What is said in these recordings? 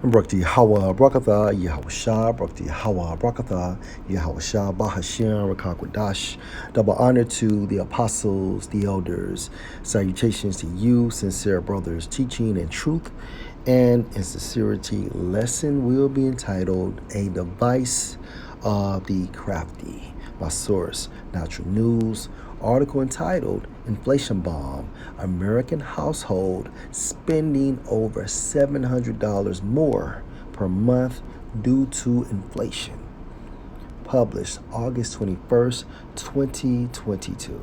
Brakti Hawa Brakatha, Yahusha, Brakti Hawa Brakatha, Yahusha, Bahashim, Rakakwadash. Double honor to the apostles, the elders. Salutations to you, sincere brothers, teaching in truth and in sincerity. Lesson will be entitled A Device of the Crafty. My source, Natural News. Article entitled Inflation Bomb, American Household Spending Over $700 More Per Month Due to Inflation. Published August 21st, 2022.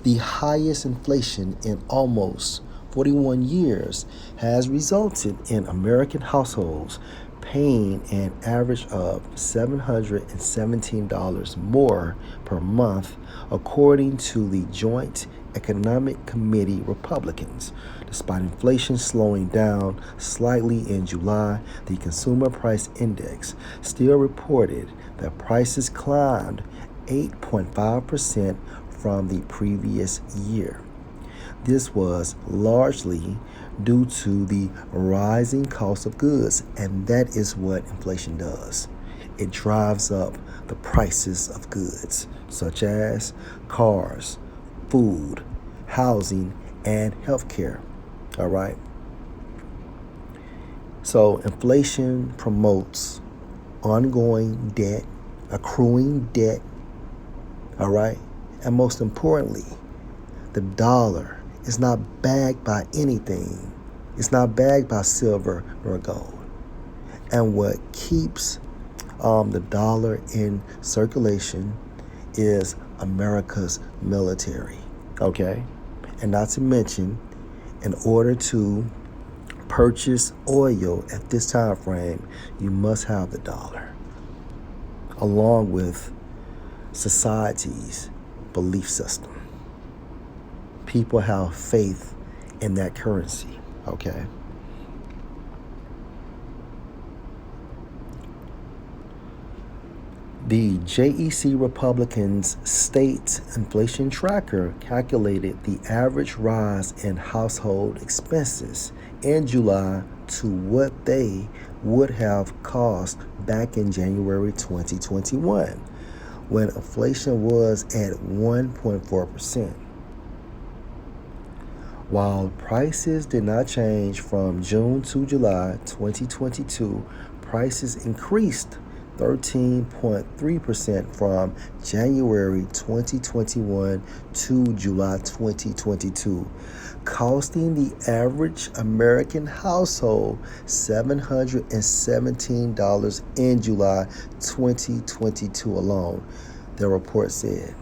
The highest inflation in almost 41 years has resulted in American households paying an average of $717 more per month, according to the Joint Economic Committee Republicans. Despite inflation slowing down slightly in July, the Consumer Price Index still reported that prices climbed 8.5% from the previous year. This was largely due to the rising cost of goods, and that is what inflation does. It drives up the prices of goods, such as cars, food, housing, and healthcare. All right. So, inflation promotes ongoing debt, accruing debt. All right. And most importantly, the dollar is not backed by anything. It's not backed by silver nor gold. And what keeps the dollar in circulation is America's military. Okay? And not to mention, in order to purchase oil at this time frame, you must have the dollar, along with society's belief system. People have faith in that currency, okay? The JEC Republicans State Inflation Tracker calculated the average rise in household expenses in July to what they would have cost back in January 2021, when inflation was at 1.4%. While prices did not change from June to July 2022, prices increased 13.3% from January 2021 to July 2022, costing the average American household $717 in July 2022 alone, the report said.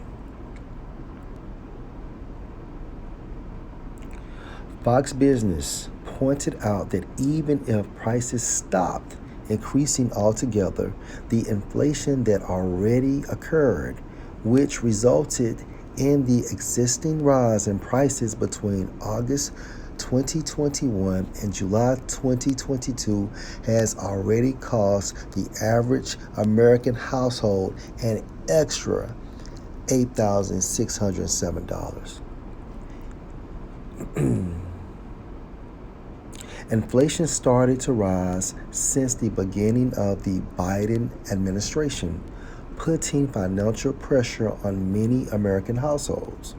Fox Business pointed out that even if prices stopped increasing altogether, the inflation that already occurred, which resulted in the existing rise in prices between August 2021 and July 2022, has already cost the average American household an extra $8,607. Inflation started to rise since the beginning of the Biden administration, putting financial pressure on many American households.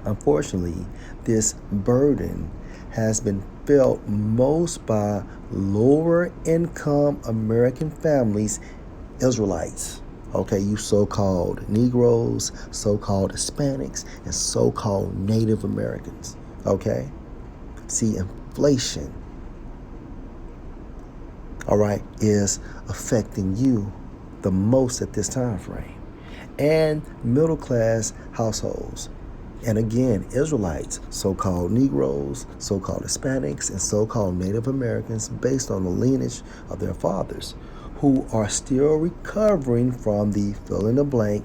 Unfortunately, this burden has been felt most by lower income American families, Israelites. Okay, you so-called Negroes, so-called Hispanics, and so-called Native Americans. Okay? See, inflation, all right, is affecting you the most at this time frame. And middle class households. And again, Israelites, so-called Negroes, so-called Hispanics, and so-called Native Americans based on the lineage of their fathers, who are still recovering from the fill in the blank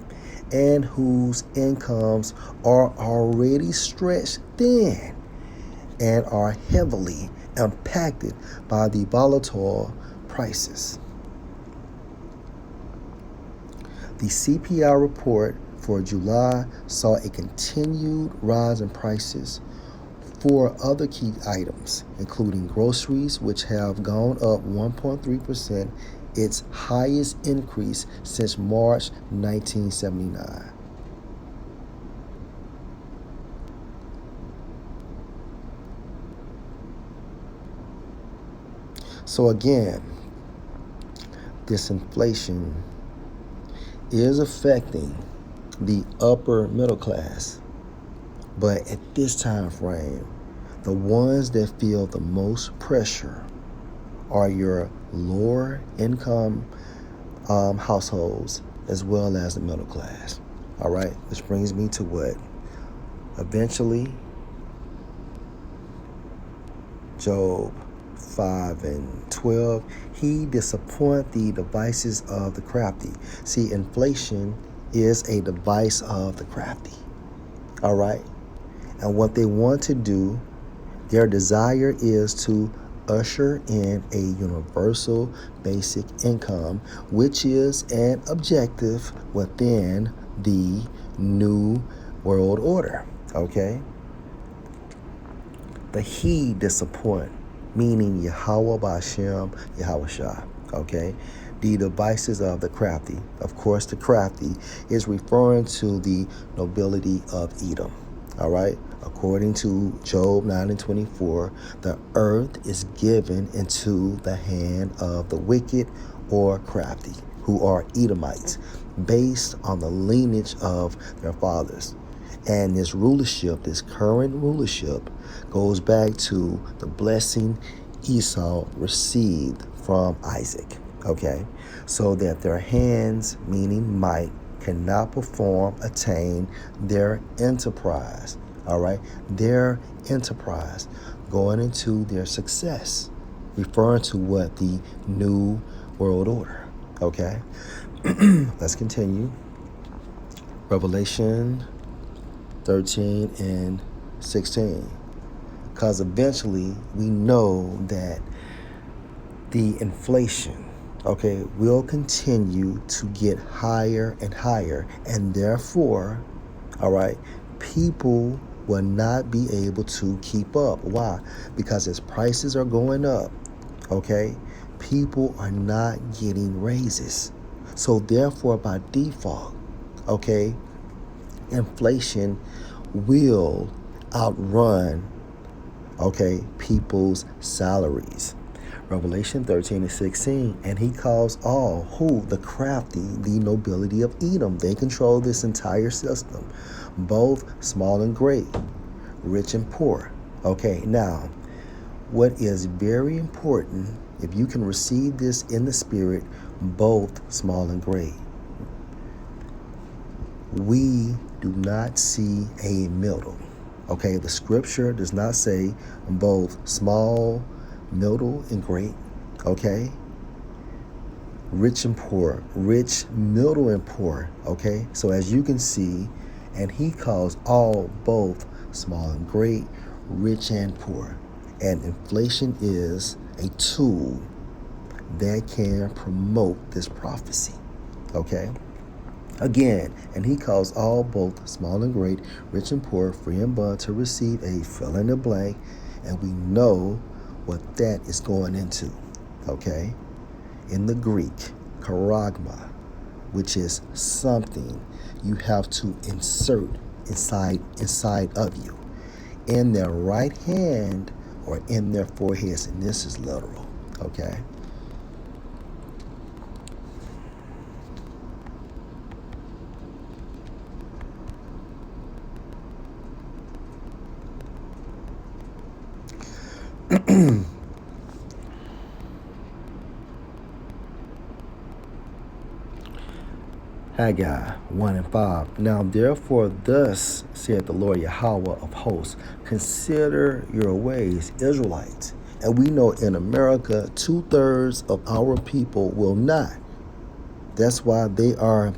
and whose incomes are already stretched thin and are heavily impacted by the volatile prices. The CPI report for July saw a continued rise in prices Four other key items, including groceries, which have gone up 1.3%, its highest increase since March 1979. So again, this inflation is affecting the upper middle class. But at this time frame, the ones that feel the most pressure are your lower income households as well as the middle class. All right, which brings me to what? Eventually, Job 5 and 12, he disappoint the devices of the crafty. See, inflation is a device of the crafty. All right. And what they want to do, their desire is to usher in a universal basic income, which is an objective within the New World Order. Okay? The he disappoint, meaning Yahweh Ba'Shem, Yahweh Shah. Okay? The devices of the crafty. Of course, the crafty is referring to the nobility of Edom. All right? According to Job 9 and 24, the earth is given into the hand of the wicked or crafty, who are Edomites, based on the lineage of their fathers. And this rulership, this current rulership, goes back to the blessing Esau received from Isaac. Okay? So that their hands, meaning might, cannot attain their enterprise. All right, their enterprise going into their success, referring to what? The New World Order. Okay, let's continue. Revelation 13 and 16. Because eventually we know that the inflation, okay, will continue to get higher and higher. And therefore, all right, people will not be able to keep up. Why? Because as prices are going up, okay, people are not getting raises. So therefore, by default, okay, inflation will outrun, okay, people's salaries. Revelation 13 and 16, and he calls all, who? The crafty, the nobility of Edom. They control this entire system, both small and great, rich and poor. Okay, now, what is very important, if you can receive this in the spirit, both small and great, we do not see a middle. Okay, the scripture does not say both small, middle, and great. Okay, rich and poor, rich, middle, and poor. Okay, so as you can see, and he calls all, both small and great, rich and poor. And inflation is a tool that can promote this prophecy. Okay, again, and he calls all, both small and great, rich and poor, free and bond, to receive a fill in the blank, and we know what that is going into. Okay, in the Greek, charagma, which is something you have to insert inside of you, in their right hand or in their foreheads, and this is literal. Okay. Haggai 1 and 5. Now therefore thus saith the Lord Yahweh of hosts, consider your ways, Israelites. And we know in America, 2/3 of our people will not. That's why they are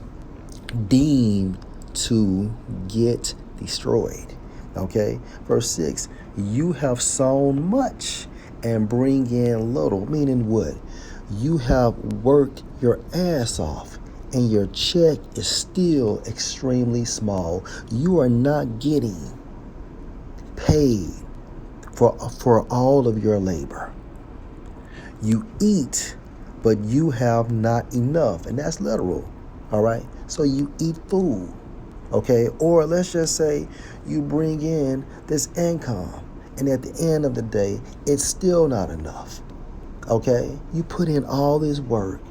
deemed to get destroyed. Okay, verse 6, you have sown much and bring in little, meaning what? You have worked your ass off and your check is still extremely small. You are not getting paid for all of your labor. You eat, but you have not enough. And that's literal. All right. So you eat food. Okay. Or let's just say you bring in this income, and at the end of the day, it's still not enough. Okay. You put in all this work,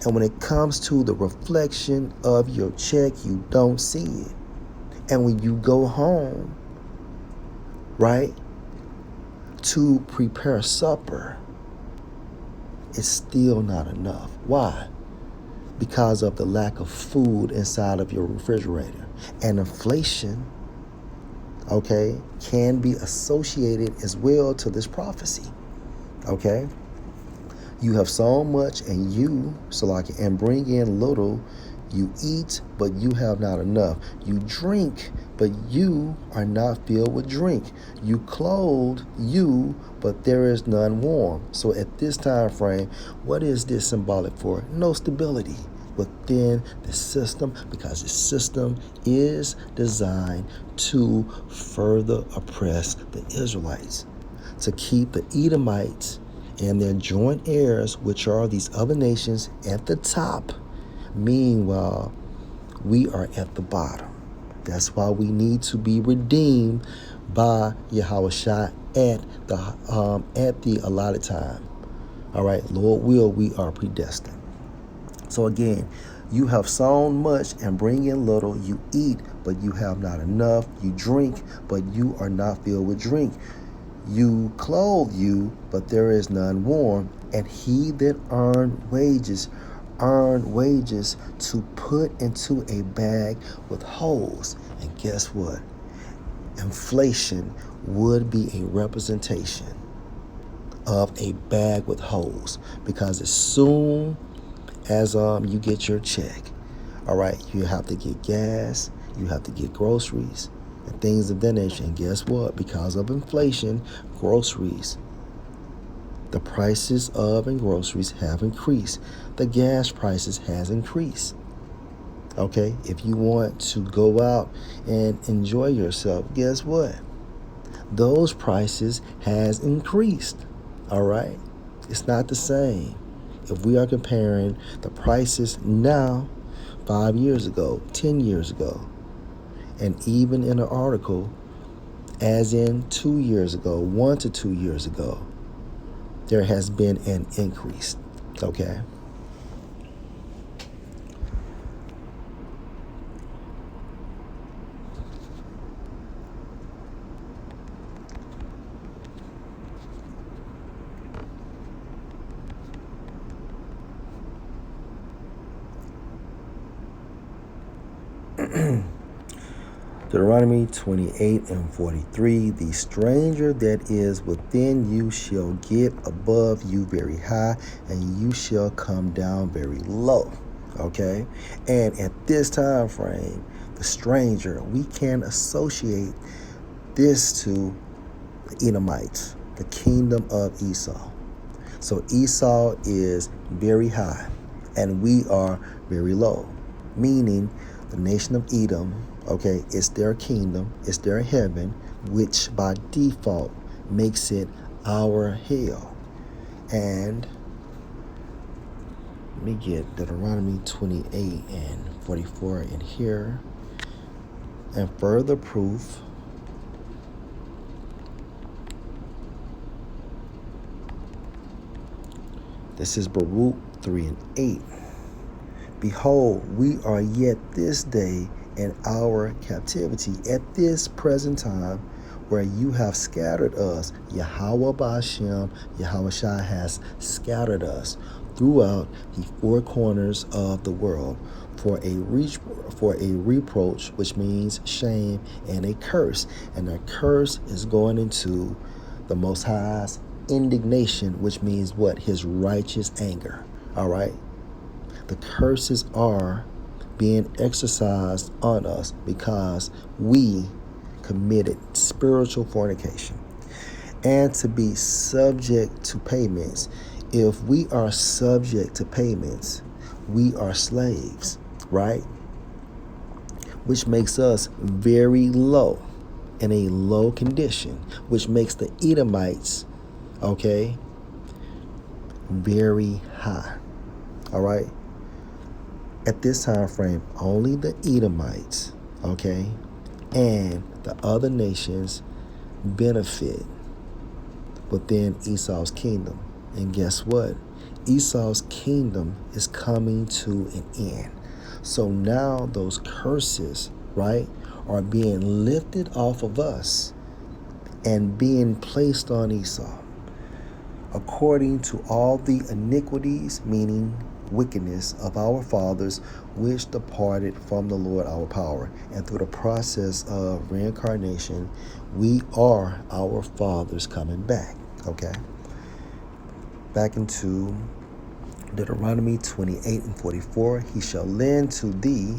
and when it comes to the reflection of your check, you don't see it. And when you go home, right, to prepare supper, it's still not enough. Why? Because of the lack of food inside of your refrigerator. And inflation, okay, can be associated as well to this prophecy. Okay? You have sown much and and bring in little. You eat, but you have not enough. You drink, but you are not filled with drink. You clothe but there is none warm. So at this time frame, what is this symbolic for? No stability within the system, because the system is designed to further oppress the Israelites, to keep the Edomites and their joint heirs, which are these other nations, at the top. Meanwhile, we are at the bottom. That's why we need to be redeemed by Yahushua at the allotted time. All right, Lord will, we are predestined. So again, you have sown much and bring in little. You eat, but you have not enough. You drink, but you are not filled with drink. You clothe but there is none warm. And he that earned wages to put into a bag with holes. And guess what? Inflation would be a representation of a bag with holes, because as soon as you get your check, all right, you have to get gas, you have to get groceries and things of that nature. And guess what? Because of inflation, groceries, the prices of and groceries have increased. The gas prices has increased. Okay, if you want to go out and enjoy yourself, guess what? Those prices has increased. All right, it's not the same. If we are comparing the prices now, 5 years ago, 10 years ago, and even in an article, as in 2 years ago, 1 to 2 years ago, there has been an increase. Okay. Deuteronomy 28:43, the stranger that is within you shall get above you very high, and you shall come down very low. Okay? And at this time frame, the stranger, we can associate this to the Edomites, the kingdom of Esau. So Esau is very high, and we are very low, meaning the nation of Edom, okay, it's their kingdom, it's their heaven, which by default makes it our hell. And let me get Deuteronomy 28:44 in here. And further proof, this is Baruch 3:8. Behold, we are yet this day in our captivity at this present time, where you have scattered us. Yahweh Ba'ashem, Yahushua has scattered us throughout the four corners of the world for a reproach, which means shame, and a curse. And a curse is going into the Most High's indignation, which means what? His righteous anger. All right? The curses are being exercised on us because we committed spiritual fornication. And to be subject to payments. If we are subject to payments, we are slaves, right? Which makes us very low. in a low condition, which makes the Edomites, okay, very high. All right. At this time frame, only the Edomites, okay, and the other nations benefit within Esau's kingdom. And guess what? Esau's kingdom is coming to an end. So now those curses, right, are being lifted off of us and being placed on Esau. According to all the iniquities, meaning wickedness of our fathers, which departed from the Lord our power. And through the process of reincarnation, we are our fathers coming back. Okay? Back into Deuteronomy 28 and 44. He shall lend to thee.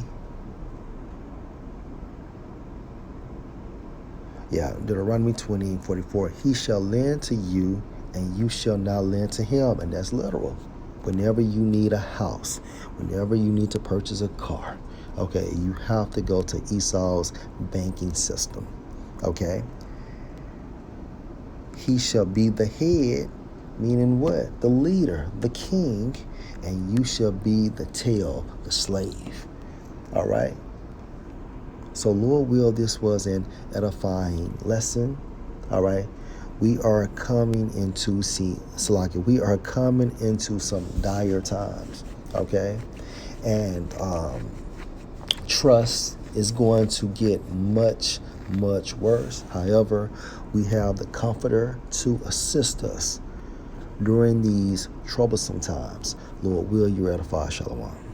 Deuteronomy 20 and 44. He shall lend to you, and you shall not lend to him. And that's literal. Whenever you need a house, whenever you need to purchase a car, okay, you have to go to Esau's banking system. Okay? He shall be the head, meaning what? The leader, the king, and you shall be the tail, the slave. All right? So, Lord will, this was an edifying lesson. All right? We are coming into, we are coming into some dire times. Okay? And trust is going to get much, much worse. However, we have the Comforter to assist us during these troublesome times. Lord will, you edify. Shalom.